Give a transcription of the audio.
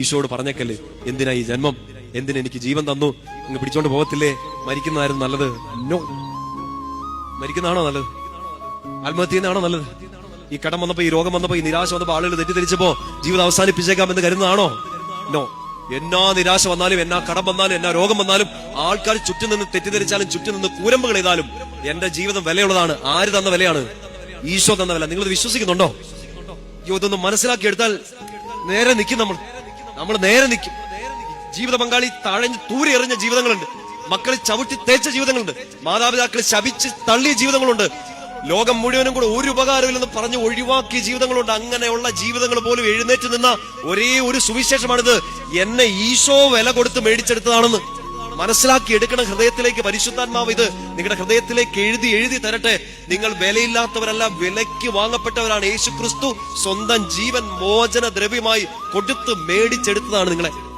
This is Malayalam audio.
ഈശോട് പറഞ്ഞേക്കല്ലേ, എന്തിനാ ഈ ജന്മം, എന്തിനെനിക്ക് ജീവൻ തന്നു, അങ്ങ് പിടിച്ചോണ്ട് പോകത്തില്ലേ, മരിക്കുന്നതായിരുന്നു നല്ലത്. നോ, മരിക്കുന്നതാണോ നല്ലത്? ആത്മഹത്യ ചെയ്യുന്നതാണോ നല്ലത്? ഈ കടം വന്നപ്പോ, ഈ രോഗം വന്നപ്പോ, ഈ നിരാശ വന്നപ്പോ, ആളുകൾ തെറ്റിദ്ധരിച്ചപ്പോ ജീവിതം അവസാനിപ്പിച്ചേക്കാമെന്ന് കരുതുന്നതാണോ? നോ. എന്നാ നിരാശ വന്നാലും, എന്നാ കടം വന്നാലും, എന്നാ രോഗം വന്നാലും, ആൾക്കാർ ചുറ്റും നിന്ന് തെറ്റിദ്ധരിച്ചാലും, ചുറ്റും നിന്ന് കൂരമ്പുകൾ ചെയ്താലും എന്റെ ജീവിതം വിലയുള്ളതാണ്. ആര് തന്ന വിലയാണ്? ഈശോ തന്ന വില. നിങ്ങളിത് വിശ്വസിക്കുന്നുണ്ടോ? ഇതൊന്ന് മനസ്സിലാക്കി എടുത്താൽ നേരെ നിൽക്കും. നമ്മൾ നേരെ നിൽക്കും. ജീവിത പങ്കാളി തഴഞ്ഞ് തൂരി എറിഞ്ഞ ജീവിതങ്ങളുണ്ട്, മക്കൾ ചവിട്ടി തേച്ച ജീവിതങ്ങളുണ്ട്, മാതാപിതാക്കൾ ശപിച്ച് തള്ളിയ ജീവിതങ്ങളുണ്ട്, ലോകം മുഴുവനും കൂടെ ഒരു ഉപകാരമില്ലെന്ന് പറഞ്ഞ് ഒഴിവാക്കിയ ജീവിതങ്ങളുണ്ട്. അങ്ങനെയുള്ള ജീവിതങ്ങൾ പോലും എഴുന്നേറ്റ് നിന്ന ഒരേ ഒരു സുവിശേഷമാണിത്. എന്നെ ഈശോ വില കൊടുത്ത് മേടിച്ചെടുത്തതാണെന്ന് മനസ്സിലാക്കി എടുക്കണം. ഹൃദയത്തിലേക്ക് പരിശുദ്ധാത്മാവ് ഇത് നിങ്ങളുടെ ഹൃദയത്തിലേക്ക് എഴുതി തരട്ടെ. നിങ്ങൾ വിലയില്ലാത്തവരല്ല, വിലയ്ക്ക് വാങ്ങപ്പെട്ടവരാണ്. യേശു ക്രിസ്തു സ്വന്തം ജീവൻ മോചന ദ്രവ്യമായി കൊടുത്ത് മേടിച്ചെടുത്തതാണ് നിങ്ങളെ.